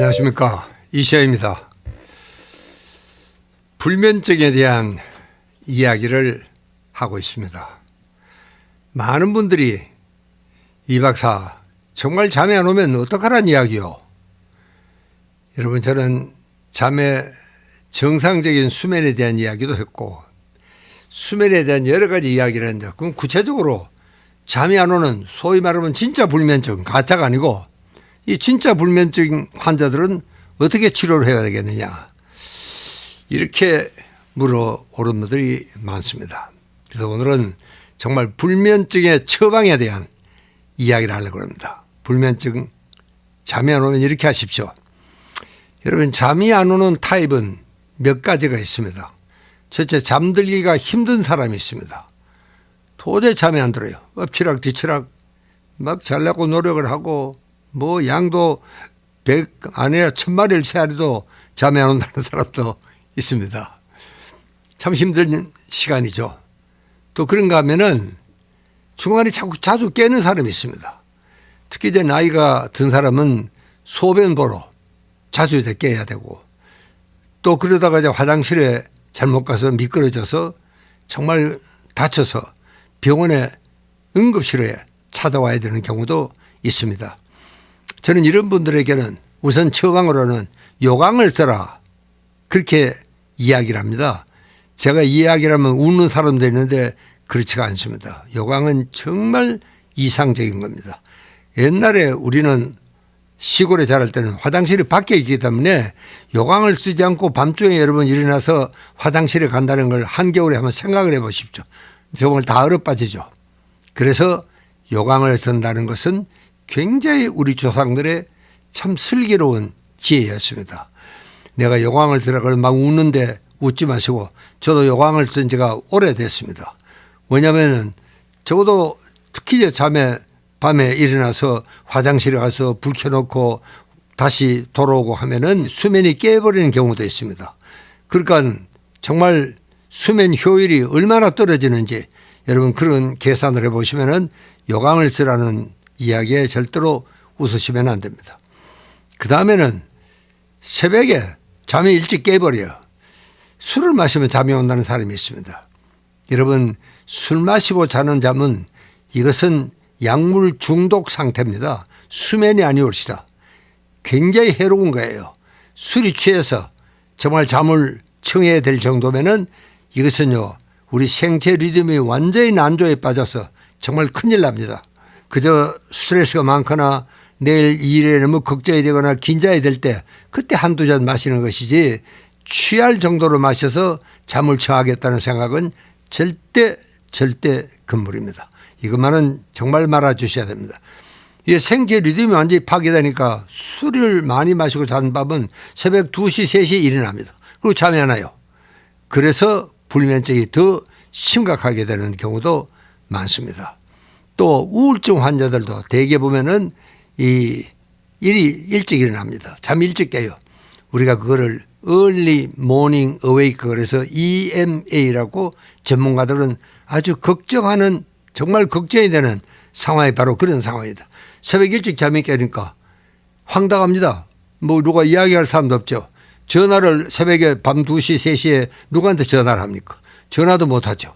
안녕하십니까, 이시아입니다. 불면증에 대한 이야기를 하고 있습니다. 많은 분들이 이 박사 정말 잠이 안 오면 어떡하란 이야기요. 여러분, 저는 잠의 정상적인 수면에 대한 이야기도 했고 수면에 대한 여러 가지 이야기를 했는데, 그럼 구체적으로 잠이 안 오는 소위 말하면 진짜 불면증, 가짜가 아니고 이 진짜 불면증 환자들은 어떻게 치료를 해야 되겠느냐, 이렇게 물어오는 분들이 많습니다. 그래서 오늘은 정말 불면증의 처방에 대한 이야기를 하려고 합니다. 불면증, 잠이 안 오면 이렇게 하십시오. 여러분, 잠이 안 오는 타입은 몇 가지가 있습니다. 첫째, 잠들기가 힘든 사람이 있습니다. 도저히 잠이 안 들어요. 엎치락 뒤치락 막 자려고 노력을 하고 뭐 양도 100 안에 1000마리를 세아리도 잠이 안 온다는 사람도 있습니다. 참 힘든 시간이죠. 또 그런가 하면은 중간에 자주 깨는 사람이 있습니다. 특히 이제 나이가 든 사람은 소변 보러 자주 이제 깨야 되고, 또 그러다가 이제 화장실에 잘못 가서 미끄러져서 정말 다쳐서 병원에 응급실에 찾아와야 되는 경우도 있습니다. 저는 이런 분들에게는 우선 처방으로는 요강을 써라, 그렇게 이야기를 합니다. 제가 이야기를 하면 웃는 사람도 있는데 그렇지가 않습니다. 요강은 정말 이상적인 겁니다. 옛날에 우리는 시골에 자랄 때는 화장실이 밖에 있기 때문에 요강을 쓰지 않고 밤중에 여러분 일어나서 화장실에 간다는 걸 한겨울에 한번 생각을 해 보십시오. 정말 다 얼어빠지죠. 그래서 요강을 쓴다는 것은 굉장히 우리 조상들의 참 슬기로운 지혜였습니다. 내가 요강을 들어가서 막 웃는데 웃지 마시고, 저도 요강을 쓴 지가 오래됐습니다. 왜냐하면 적어도 특히 이제 밤에 일어나서 화장실에 가서 불 켜놓고 다시 돌아오고 하면은 수면이 깨버리는 경우도 있습니다. 그러니까 정말 수면 효율이 얼마나 떨어지는지 여러분 그런 계산을 해보시면은 요강을 쓰라는 이야기에 절대로 웃으시면 안 됩니다. 그 다음에는 새벽에 잠이 일찍 깨버려요. 술을 마시면 잠이 온다는 사람이 있습니다. 여러분, 술 마시고 자는 잠은 이것은 약물 중독 상태입니다. 수면이 아니올시다. 굉장히 해로운 거예요. 술이 취해서 정말 잠을 청해야 될 정도면은 이것은요, 우리 생체 리듬이 완전히 난조에 빠져서 정말 큰일 납니다. 그저 스트레스가 많거나 내일 일에 너무 걱정이 되거나 긴장이 될 때 그때 한두 잔 마시는 것이지, 취할 정도로 마셔서 잠을 청하겠다는 생각은 절대 금물입니다. 이것만은 정말 말아주셔야 됩니다. 이 생체 리듬이 완전히 파괴되니까 술을 많이 마시고 자는 밤은 새벽 2시, 3시에 일어납니다. 그리고 잠이 안 와요. 그래서 불면증이 더 심각하게 되는 경우도 많습니다. 또 우울증 환자들도 대개 보면은 일찍 일어납니다. 잠이 일찍 깨요. 우리가 그거를 Early Morning Awake, 그래서 EMA라고 전문가들은 아주 걱정하는, 정말 걱정이 되는 상황이 바로 그런 상황이다. 새벽 일찍 잠이 깨니까 황당합니다. 뭐 누가 이야기할 사람도 없죠. 전화를 새벽에 밤 2시, 3시에 누구한테 전화를 합니까? 전화도 못하죠.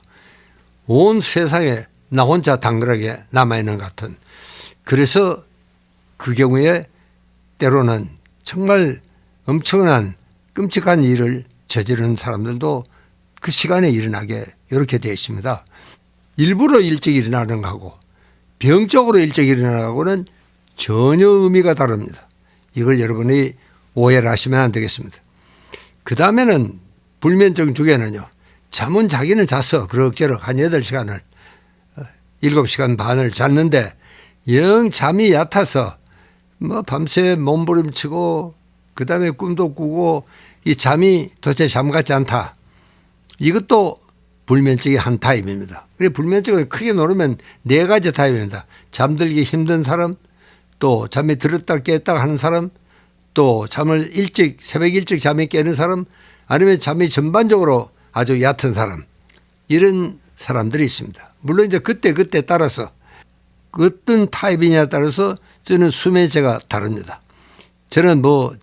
온 세상에 나 혼자 당돌하게 남아있는 것 같은. 그래서 그 경우에 때로는 정말 엄청난 끔찍한 일을 저지르는 사람들도 그 시간에 일어나게 이렇게 되어 있습니다. 일부러 일찍 일어나는 거하고 병적으로 일찍 일어나는 거하고는 전혀 의미가 다릅니다. 이걸 여러분이 오해를 하시면 안 되겠습니다. 그 다음에는 불면증 중에는요, 잠은 자기는 자서 그럭저럭 한 8시간을 7시간 반을 잤는데 영 잠이 얕아서 뭐 밤새 몸부림치고 그 다음에 꿈도 꾸고 이 잠이 도대체 잠 같지 않다. 이것도 불면증의 한 타입입니다. 그래서 불면증을 크게 나누면 4가지 타입입니다. 잠들기 힘든 사람, 또 잠이 들었다 깼다 하는 사람, 또 잠을 새벽 일찍 잠이 깨는 사람, 아니면 잠이 전반적으로 아주 얕은 사람, 이런 사람들이 있습니다. 물론 이제 그때 따라서 어떤 타입이냐에 따라서 저는 수면제가 다릅니다. 저는 뭐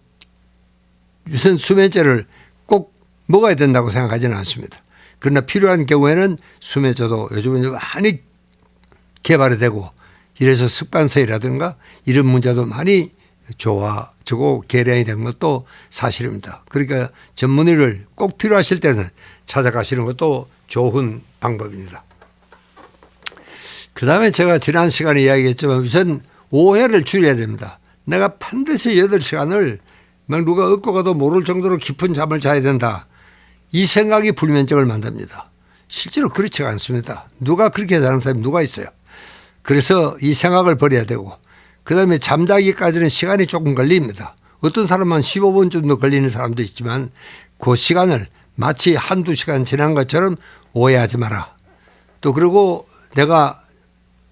무슨 수면제를 꼭 먹어야 된다고 생각하지는 않습니다. 그러나 필요한 경우에는 수면제도 요즘은 많이 개발이 되고 이래서 습관성이라든가 이런 문제도 많이 좋아지고 개량이 된 것도 사실입니다. 그러니까 전문의를 꼭 필요하실 때는 찾아가시는 것도 좋은 방법입니다. 그다음에 제가 지난 시간에 이야기했지만 우선 오해를 줄여야 됩니다. 내가 반드시 8시간을 막 누가 얻고 가도 모를 정도로 깊은 잠을 자야 된다. 이 생각이 불면증을 만듭니다. 실제로 그렇지가 않습니다. 누가 그렇게 자는 사람이 누가 있어요. 그래서 이 생각을 버려야 되고 그다음에 잠자기까지는 시간이 조금 걸립니다. 어떤 사람은 15분 정도 걸리는 사람도 있지만 그 시간을 마치 한두 시간 지난 것처럼 오해하지 마라. 또 그리고 내가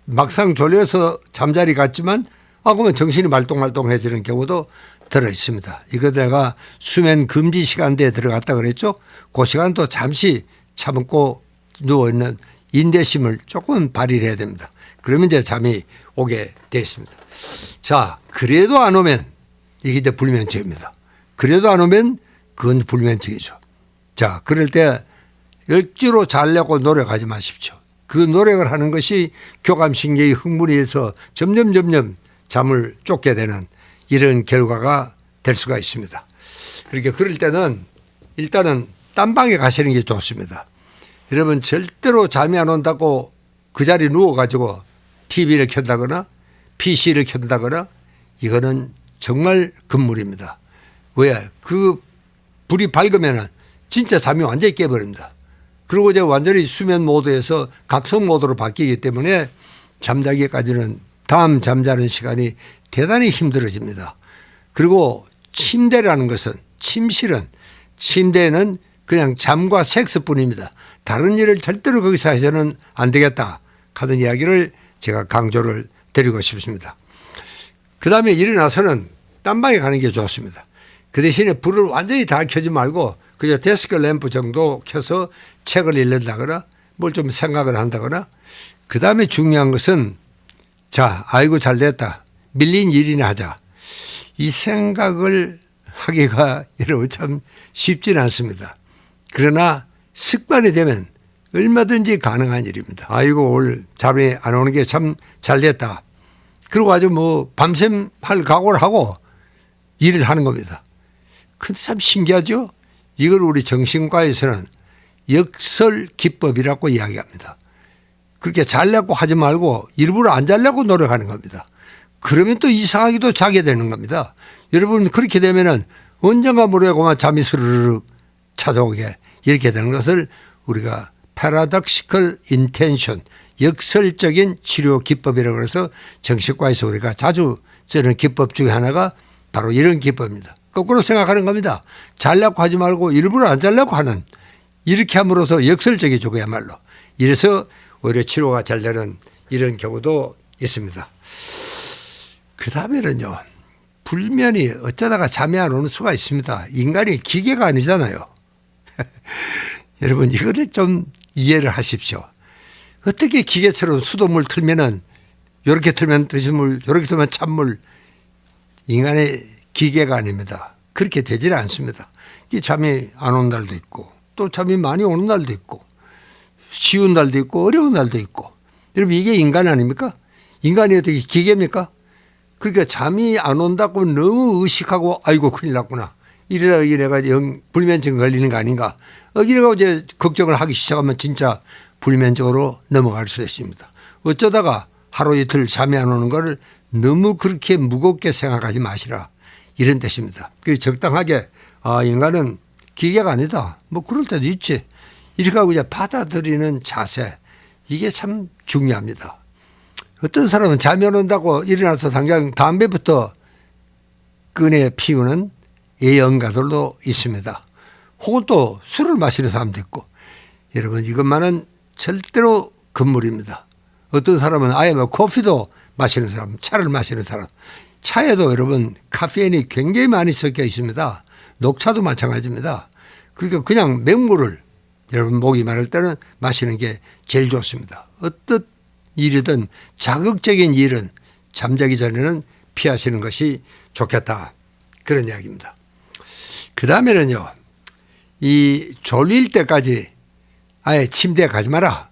막상 졸려서 잠자리 갔지만 그러면 정신이 말똥말똥해지는 경우도 들어 있습니다. 이거 내가 수면 금지 시간대에 들어갔다 그랬죠. 그 시간도 잠시 참고 누워있는 인내심을 조금 발휘를 해야 됩니다. 그러면 이제 잠이 오게 되어 있습니다. 자, 그래도 안 오면 이게 이제 불면증입니다. 그래도 안 오면 그건 불면증이죠. 자, 그럴 때 억지로 자려고 노력하지 마십시오. 그 노력을 하는 것이 교감신경이 흥분이 돼서 점점 잠을 쫓게 되는 이런 결과가 될 수가 있습니다. 그러니까 그럴 때는 일단은 딴방에 가시는 게 좋습니다. 여러분 절대로 잠이 안 온다고 그 자리에 누워가지고 TV를 켠다거나 PC를 켠다거나 이거는 정말 금물입니다. 왜? 그 불이 밝으면 진짜 잠이 완전히 깨버립니다. 그리고 이제 완전히 수면 모드에서 각성 모드로 바뀌기 때문에 잠자기까지는 다음 잠자는 시간이 대단히 힘들어집니다. 그리고 침대라는 것은 침실은 침대는 그냥 잠과 섹스뿐입니다. 다른 일을 절대로 거기서 해서는 안 되겠다 하는 이야기를 제가 강조를 드리고 싶습니다. 그다음에 일어나서는 딴방에 가는 게 좋습니다. 그 대신에 불을 완전히 다 켜지 말고 그냥 데스크 램프 정도 켜서 책을 읽는다거나 뭘 좀 생각을 한다거나 그다음에 중요한 것은 자, 아이고 잘 됐다. 밀린 일이나 하자. 이 생각을 하기가 여러분 참 쉽지는 않습니다. 그러나 습관이 되면 얼마든지 가능한 일입니다. 아이고 오늘 잠이 안 오는 게 참 잘 됐다. 그리고 아주 뭐 밤샘 할 각오를 하고 일을 하는 겁니다. 근데 참 신기하죠? 이걸 우리 정신과에서는 역설 기법이라고 이야기합니다. 그렇게 자려고 하지 말고 일부러 안 자려고 노력하는 겁니다. 그러면 또 이상하게도 자게 되는 겁니다. 여러분 그렇게 되면은 언젠가 모르겠고만 잠이 스르륵 찾아오게 이렇게 되는 것을 우리가 paradoxical intention 역설적인 치료 기법이라고 해서 정신과에서 우리가 자주 쓰는 기법 중에 하나가 바로 이런 기법입니다. 거꾸로 생각하는 겁니다. 자려고 하지 말고 일부러 안 자려고 하는 이렇게 함으로써 역설적이죠 그야말로. 이래서 오히려 치료가 잘 되는 이런 경우도 있습니다. 그 다음에는요. 불면이 어쩌다가 잠이 안 오는 수가 있습니다. 인간이 기계가 아니잖아요. 여러분 이거를 좀 이해를 하십시오. 어떻게 기계처럼 수돗물 틀면은 이렇게 틀면 드신물 이렇게 틀면 찬물 인간의 기계가 아닙니다. 그렇게 되지는 않습니다. 잠이 안 오는 날도 있고 또 잠이 많이 오는 날도 있고 쉬운 날도 있고 어려운 날도 있고 여러분 이게 인간 아닙니까? 인간이 어떻게 기계입니까? 그러니까 잠이 안 온다고 너무 의식하고 아이고 큰일 났구나. 이러다가 내가 불면증 걸리는 거 아닌가. 이래가지고 이제 걱정을 하기 시작하면 진짜 불면증으로 넘어갈 수 있습니다. 어쩌다가 하루 이틀 잠이 안 오는 거를 너무 그렇게 무겁게 생각하지 마시라. 이런 뜻입니다. 그래서 적당하게 인간은 기계가 아니다. 뭐 그럴 때도 있지. 이렇게 하고 이제 받아들이는 자세. 이게 참 중요합니다. 어떤 사람은 잠이 안 온다고 일어나서 당장 담배부터 꺼내 피우는 예언가들도 있습니다. 혹은 또 술을 마시는 사람도 있고 여러분 이것만은 절대로 금물입니다. 어떤 사람은 아예 뭐 커피도 마시는 사람, 차를 마시는 사람. 차에도 여러분 카페인이 굉장히 많이 섞여 있습니다. 녹차도 마찬가지입니다. 그러니까 그냥 맹물을 여러분 목이 마를 때는 마시는 게 제일 좋습니다. 어떤 일이든 자극적인 일은 잠자기 전에는 피하시는 것이 좋겠다. 그런 이야기입니다. 다음에는요, 이 졸릴 때까지 아예 침대에 가지 마라.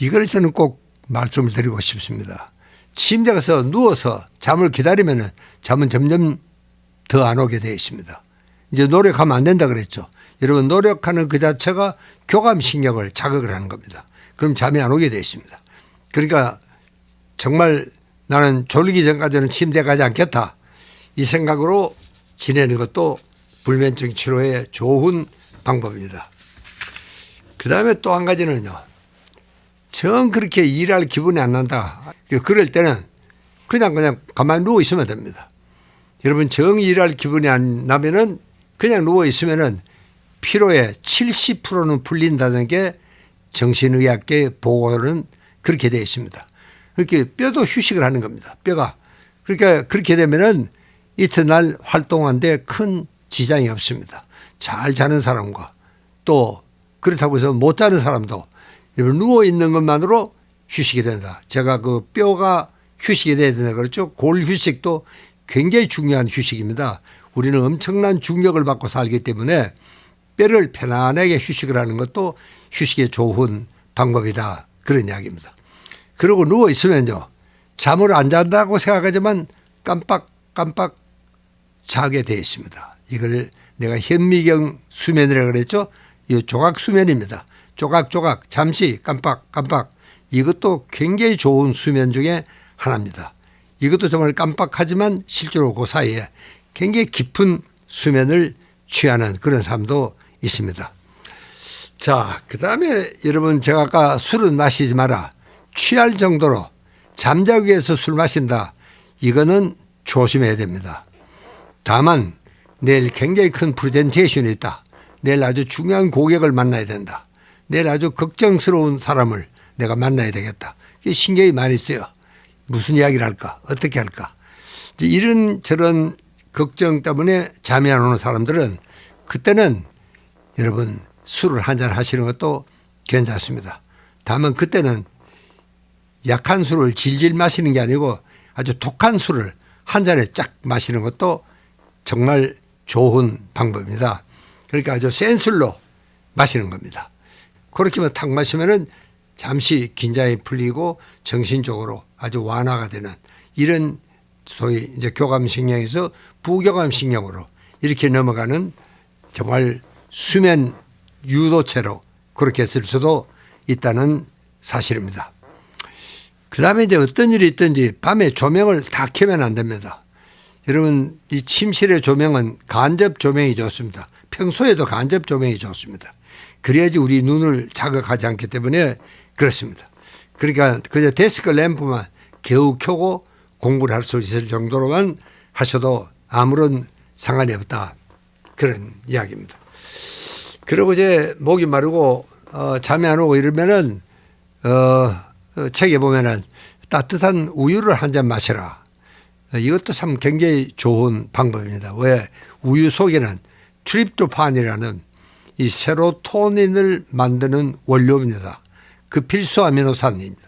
이걸 저는 꼭 말씀을 드리고 싶습니다. 침대에 가서 누워서 잠을 기다리면 잠은 점점 더 안 오게 되어 있습니다. 이제 노력하면 안 된다 그랬죠. 여러분, 노력하는 그 자체가 교감신경을 자극을 하는 겁니다. 그럼 잠이 안 오게 되어 있습니다. 그러니까 정말 나는 졸리기 전까지는 침대에 가지 않겠다, 이 생각으로 지내는 것도 불면증 치료에 좋은 방법입니다. 그 다음에 또 한 가지는요, 정 그렇게 일할 기분이 안 난다, 그럴 때는 그냥 가만히 누워 있으면 됩니다. 여러분, 정 일할 기분이 안 나면은 그냥 누워 있으면은 피로의 70%는 풀린다는 게 정신의학계 보고는 그렇게 되어 있습니다. 그렇게 뼈도 휴식을 하는 겁니다. 뼈가. 그러니까 그렇게 되면은 이튿날 활동하는데 큰 지장이 없습니다. 잘 자는 사람과 또 그렇다고 해서 못 자는 사람도 누워 있는 것만으로 휴식이 된다. 제가 그 뼈가 휴식이 돼야 된다 그랬죠. 골 휴식도 굉장히 중요한 휴식입니다. 우리는 엄청난 중력을 받고 살기 때문에 뼈를 편안하게 휴식을 하는 것도 휴식에 좋은 방법이다, 그런 이야기입니다. 그리고 누워 있으면요, 잠을 안 잔다고 생각하지만 깜빡깜빡 자게 되어 있습니다. 이걸 내가 현미경 수면이라고 그랬죠. 이 조각 수면입니다. 조각조각 잠시 깜빡깜빡, 이것도 굉장히 좋은 수면 중에 하나입니다. 이것도 정말 깜빡하지만 실제로 그 사이에 굉장히 깊은 수면을 취하는 그런 사람도 있습니다. 자, 그 다음에 여러분, 제가 아까 술은 마시지 마라, 취할 정도로 잠자기 위해서 술 마신다, 이거는 조심해야 됩니다. 다만 내일 굉장히 큰 프레젠테이션이 있다, 내일 아주 중요한 고객을 만나야 된다, 내일 아주 걱정스러운 사람을 내가 만나야 되겠다, 신경이 많이 쓰여. 무슨 이야기를 할까, 어떻게 할까, 이런 저런 걱정 때문에 잠이 안 오는 사람들은 그때는 여러분 술을 한잔 하시는 것도 괜찮습니다. 다만 그때는 약한 술을 질질 마시는 게 아니고 아주 독한 술을 한 잔에 쫙 마시는 것도 정말 좋은 방법입니다. 그러니까 아주 센 술로 마시는 겁니다. 그렇게만 탁 마시면은 잠시 긴장이 풀리고 정신적으로 아주 완화가 되는, 이런 소위 이제 교감신경에서 부교감신경으로 이렇게 넘어가는 정말 수면 유도체로 그렇게 쓸 수도 있다는 사실입니다. 그 다음에 이제 어떤 일이 있든지 밤에 조명을 다 켜면 안 됩니다. 여러분, 이 침실의 조명은 간접 조명이 좋습니다. 평소에도 간접 조명이 좋습니다. 그래야지 우리 눈을 자극하지 않기 때문에 그렇습니다. 그러니까 그저 데스크 램프만 겨우 켜고 공부를 할 수 있을 정도로만 하셔도 아무런 상관이 없다, 그런 이야기입니다. 그리고 이제 목이 마르고 잠이 안 오고 이러면은 책에 보면은 따뜻한 우유를 한 잔 마시라. 이것도 참 굉장히 좋은 방법입니다. 왜? 우유 속에는 트립토판이라는 이 세로토닌을 만드는 원료입니다. 그 필수 아미노산입니다.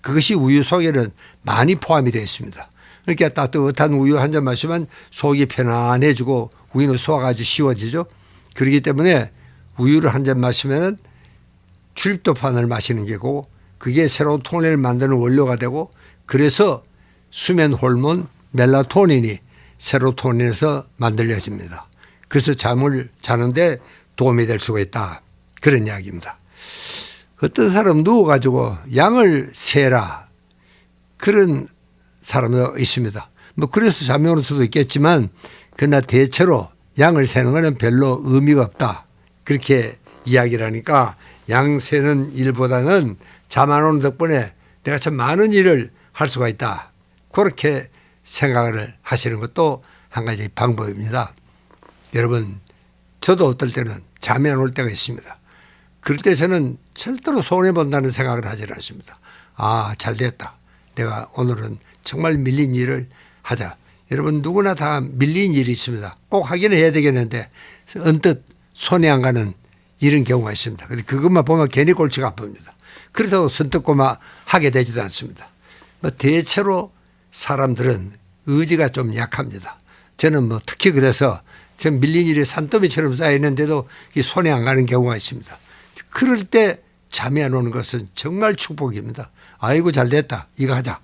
그것이 우유 속에는 많이 포함이 되어 있습니다. 그러니까 따뜻한 우유 한 잔 마시면 속이 편안해지고 우유는 소화가 아주 쉬워지죠. 그렇기 때문에 우유를 한 잔 마시면 트립토판을 마시는 게고, 그게 세로토닌을 만드는 원료가 되고, 그래서 수면 호르몬 멜라토닌이 세로토닌에서 만들어집니다. 그래서 잠을 자는데 도움이 될 수가 있다, 그런 이야기입니다. 어떤 사람 누워가지고 양을 세라, 그런 사람도 있습니다. 뭐 그래서 잠이 오는 수도 있겠지만, 그러나 대체로 양을 세는 것은 별로 의미가 없다, 그렇게 이야기를 하니까 양 세는 일보다는 잠 안 오는 덕분에 내가 참 많은 일을 할 수가 있다, 그렇게 생각을 하시는 것도 한 가지 방법입니다. 여러분, 저도 어떨 때는 잠이 안 올 때가 있습니다. 그럴 때 저는 절대로 손해본다는 생각을 하지 않습니다. 아, 잘 됐다, 내가 오늘은 정말 밀린 일을 하자. 여러분, 누구나 다 밀린 일이 있습니다. 꼭 하기는 해야 되겠는데 언뜻 손이 안 가는 이런 경우가 있습니다. 그런데 그것만 보면 괜히 골치가 아픕니다. 그래서 선뜻고마 하게 되지도 않습니다. 뭐 대체로 사람들은 의지가 좀 약합니다. 저는 뭐 특히 그래서 전 밀린 일이 산더미처럼 쌓여 있는데도 이 손에 안 가는 경우가 있습니다. 그럴 때 잠이 안 오는 것은 정말 축복입니다. 아이고 잘 됐다. 이거 하자.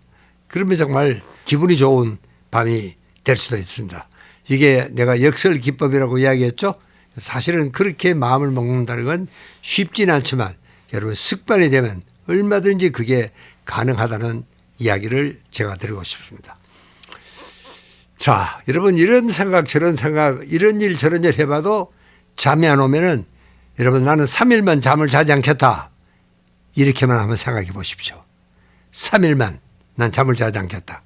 그러면 정말 기분이 좋은 밤이 될 수도 있습니다. 이게 내가 역설 기법이라고 이야기했죠. 사실은 그렇게 마음을 먹는다는 건 쉽지는 않지만 여러분 습관이 되면 얼마든지 그게 가능하다는 이야기를 제가 드리고 싶습니다. 자, 여러분 이런 생각 저런 생각 이런 일 저런 일 해봐도 잠이 안 오면은 여러분 나는 3일만 잠을 자지 않겠다. 이렇게만 한번 생각해 보십시오. 3일만 난 잠을 자지 않겠다.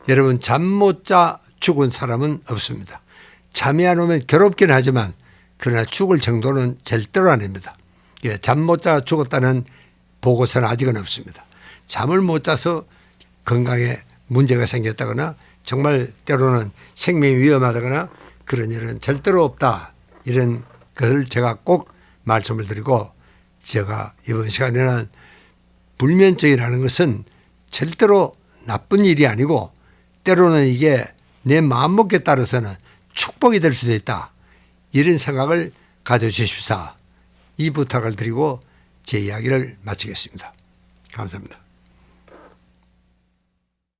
여러분 잠 못 자 죽은 사람은 없습니다. 잠이 안 오면 괴롭긴 하지만 그러나 죽을 정도는 절대로 아닙니다. 잠 못 자 죽었다는 보고서는 아직은 없습니다. 잠을 못 자서 건강에 문제가 생겼다거나 정말 때로는 생명이 위험하다거나 그런 일은 절대로 없다. 이런 것을 제가 꼭 말씀을 드리고 제가 이번 시간에는 불면증이라는 것은 절대로 나쁜 일이 아니고 때로는 이게 내 마음먹기에 따라서는 축복이 될 수도 있다. 이런 생각을 가져주십사. 이 부탁을 드리고 제 이야기를 마치겠습니다. 감사합니다.